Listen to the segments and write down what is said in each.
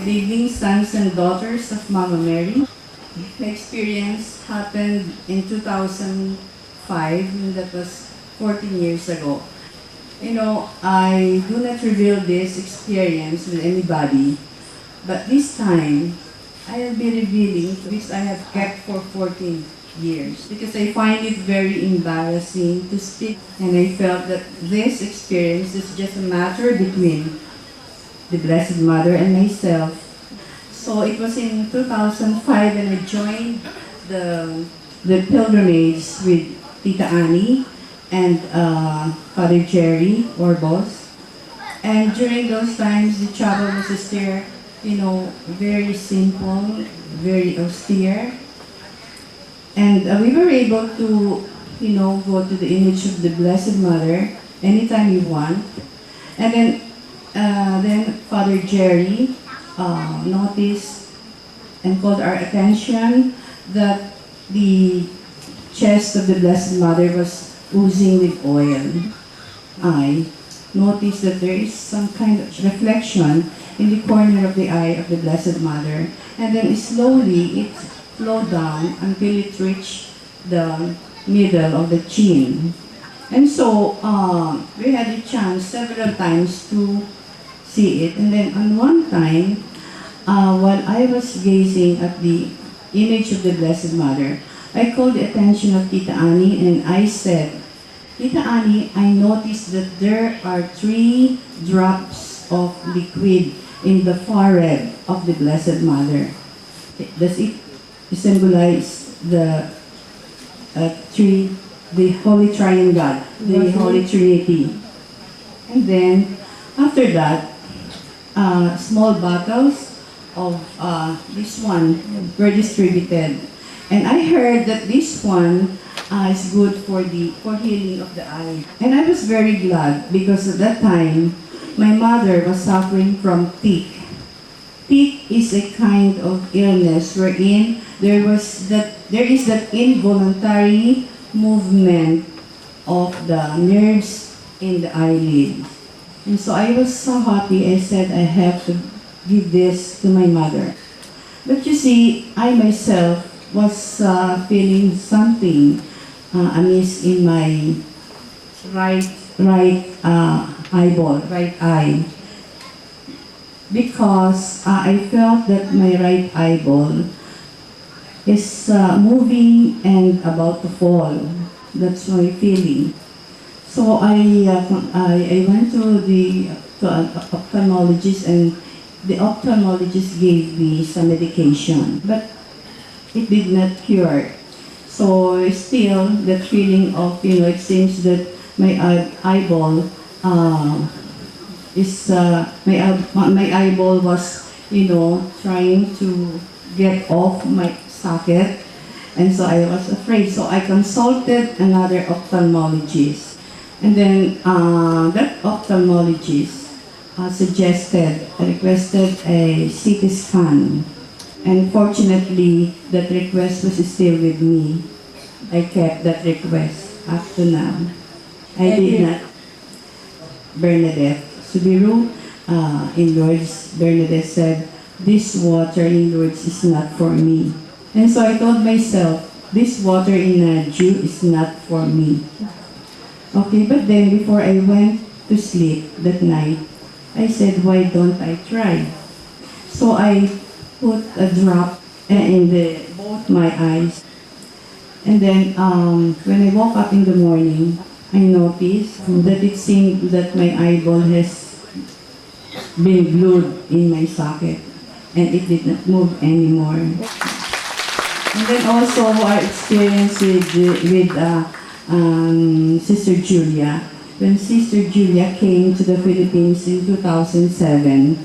Living sons and daughters of Mama Mary. My experience happened in 2005, and that was 14 years ago. I do not reveal this experience with anybody, but this time, I'll be revealing which I have kept for 14 years because I find it very embarrassing to speak, and I felt that this experience is just a matter between the Blessed Mother and myself. So it was in 2005 when I joined the pilgrimage with Tita Annie and Father Jerry Orbos. And during those times, the chapel was still, very simple, very austere. And we were able to, go to the image of the Blessed Mother anytime you want. And then Father Jerry noticed and called our attention that the chest of the Blessed Mother was oozing with oil. I noticed that there is some kind of reflection in the corner of the eye of the Blessed Mother, and then slowly it flowed down until it reached the middle of the chin. And so we had a chance several times to see it. And then on one time, while I was gazing at the image of the Blessed Mother, I called the attention of Tita Annie and I said, Tita Annie, I noticed that there are 3 drops of liquid in the forehead of the Blessed Mother. Does it symbolize the the Holy Triune, the Holy Trinity? And then, after that, small bottles of this one were distributed. And I heard that this one is good for healing of the eye. And I was very glad because at that time, my mother was suffering from tic. Tic is a kind of illness wherein there is that involuntary movement of the nerves in the eyelid. And so I was so happy, I said I have to give this to my mother. But you see, I myself was feeling something amiss in my right eye, because I felt that my right eyeball is moving and about to fall. That's my feeling. So I went to the ophthalmologist, and the ophthalmologist gave me some medication, but it did not cure. So still, the feeling of, it seems that my eyeball my eyeball was, trying to get off my socket, and so I was afraid. So I consulted another ophthalmologist, and then that ophthalmologist requested a CT scan. And fortunately, that request was still with me. I kept that request up to now. I did not. Bernadette Subiru in Lourdes, Bernadette said, this water in Lourdes is not for me. And so I told myself, this water in Naju is not for me. Okay, but then before I went to sleep that night, I said, why don't I try? So I put a drop in both my eyes. And then when I woke up in the morning, I noticed that it seemed that my eyeball has been glued in my socket, and it did not move anymore. And then also our experience with Sister Julia. When Sister Julia came to the Philippines in 2007,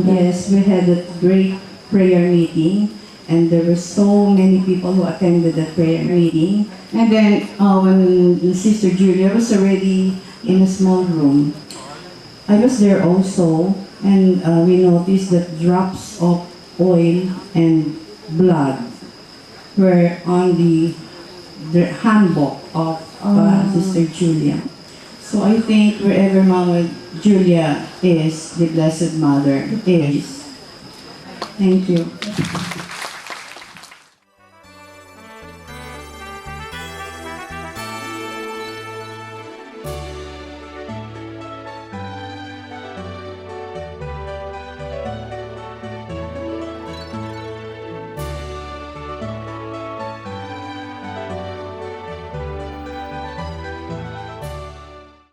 yes, we had a great prayer meeting, and there were so many people who attended that prayer meeting. And then when Sister Julia was already in a small room, I was there also, and we noticed that drops of oil and blood were on the handbook of Sister Julia. So I think wherever Mama Julia is, the Blessed Mother is. Thank you.